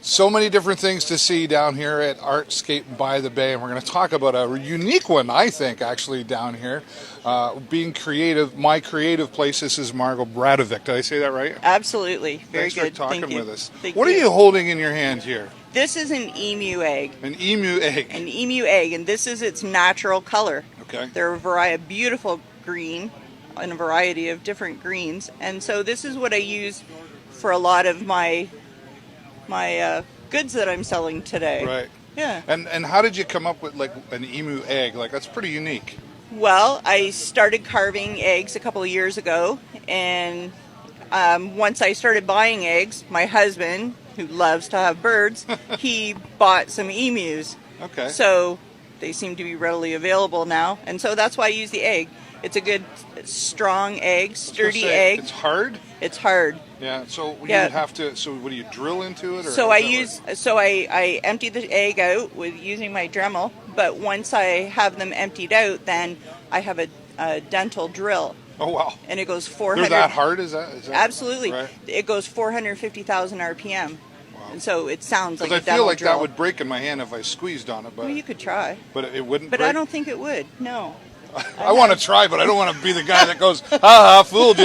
So many different things to see down here at Artscape by the Bay, and we're going to talk about a unique one, I think, actually, down here. Being creative, my creative place. This is Marg Did I say that right? Absolutely. Very Thanks good. for talking Thank you. with us. Thank What you. are you holding in your hand here? This is an emu egg. An emu egg. An emu egg, and this is its natural color. Okay. They're a variety of beautiful green, and a variety of different greens, and so this is what I use for a lot of my goods that I'm selling today. Right. Yeah. And how did you come up with like an emu egg? Like that's pretty unique. Well, I started carving eggs a couple of years ago, and once I started buying eggs, my husband, who loves to have birds, he bought some emus. Okay. So they seem to be readily available now, and so that's why I use the egg. It's a good, strong egg, sturdy egg. It's hard? It's hard. Yeah, so you Yeah. would have to, so what do you drill into it? Or So I I empty the egg out with using my Dremel, but once I have them emptied out, then I have a dental drill. Oh, wow. And it goes 400. They're that hard? Is that Absolutely. Right. It goes 450,000 RPM. Wow. And so it sounds like a Because I dental feel like drill. that would break in my hand if I squeezed on it, but Well, you could try. but it wouldn't But break. I don't think it would. No. I want to try, but I don't want to be the guy that goes, "Ha, fooled you,"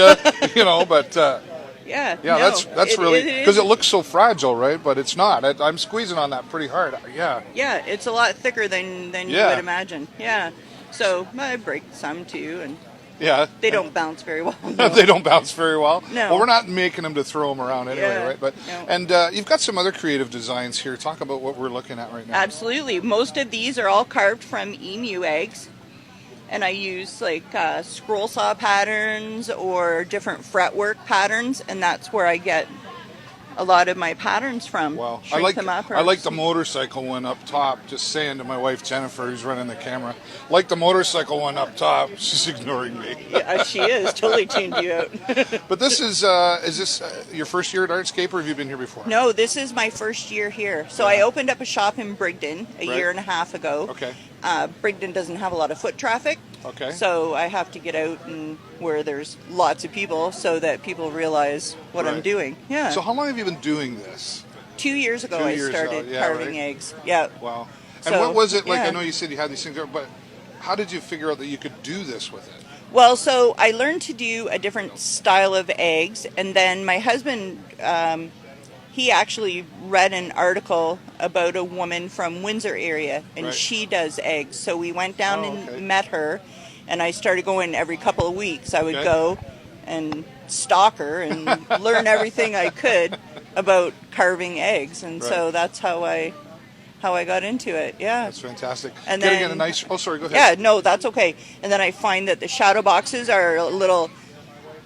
But Yeah. yeah, no, that's really because is- it looks so fragile, right? But it's not. I'm squeezing on that pretty hard. Yeah. Yeah, it's a lot thicker than you Yeah. would imagine. Yeah. So I break some too, and Yeah. they don't bounce very well. They don't bounce very well. No. Well, we're not making them to throw them around anyway, Yeah. right? But No. and you've got some other creative designs here. Talk about what we're looking at right now. Absolutely. Most of these are all carved from emu eggs. And I use like scroll saw patterns or different fretwork patterns, and that's where I get a lot of my patterns from. Wow, Shrink them up. I like the motorcycle one up top. Just saying to my wife Jennifer, who's running the camera, like the motorcycle one up top. She's ignoring me. Yeah, she is totally tuned you out. But this is this your first year at Artscape, or have you been here before? No, this is my first year here. So I opened up a shop in Brigden a year and a half ago. Okay. Brigden doesn't have a lot of foot traffic. Okay. So I have to get out and where there's lots of people so that people realize what I'm Right. doing. Yeah. So how long have you been doing this? 2 years ago 2 years I started ago, yeah, carving right. eggs. Yeah. Wow. And So, what was it like? yeah. I know you said you had these things there, but how did you figure out that you could do this with it? Well, so I learned to do a different style of eggs, and then my husband, he actually read an article about a woman from Windsor area, and Right. she does eggs. So we went down okay. and met her, and I started going every couple of weeks. I would Okay. go and stalk her and learn everything I could about carving eggs, and Right. so that's how I got into it. Yeah. That's fantastic. And Getting then- in a nice. Oh, sorry. Go Yeah, ahead. no, that's okay. And then I find that the shadow boxes are a little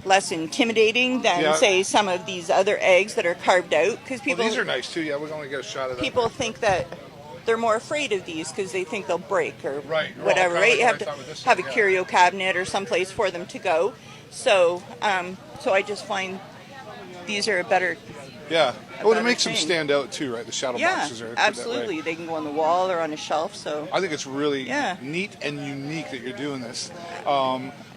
less intimidating than, Yeah. say, some of these other eggs that are carved out. Because Well, people these are nice too. Yeah, we're going to get a shot of that. people think that they're more afraid of these because they think they'll break or Right. Well, whatever. kinda Right? like You what have I to thought with this have a one, yeah. curio cabinet or someplace for them to go. So, so I just find these are a better. Yeah. Well, it better makes them thing. stand out too, right? The shadow Yeah, boxes are put that way. absolutely. They can go on the wall or on a shelf. So. I think it's really Yeah. neat and unique that you're doing this.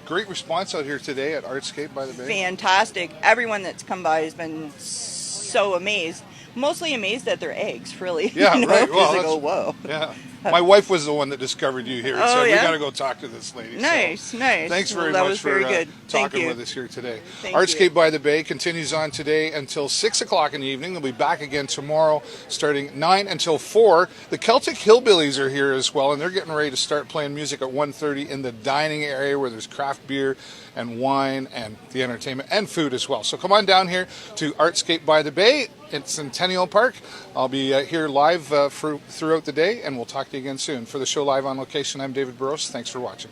Great response out here today at Artscape by the Bay. Fantastic. Everyone that's come by has been so amazed. Mostly amazed at their eggs, really. Yeah, You know, right. 'cause Well, they that's- go, whoa. Yeah. My wife was the one that discovered you here and Oh, said, we yeah? got to go talk to this lady. Nice, So, nice. Thanks very Well, that much was for very good. Thank talking you. with us here today. Thank Artscape you. by the Bay continues on today until 6 o'clock in the evening. They'll be back again tomorrow starting 9 until 4. The Celtic Hillbillies are here as well, and they're getting ready to start playing music at 1:30 in the dining area where there's craft beer and wine and the entertainment and food as well. So come on down here to Artscape by the Bay at Centennial Park. I'll be here live throughout the day, and we'll talk to you again soon. For the show Live on Location, I'm David Burrows. Thanks for watching.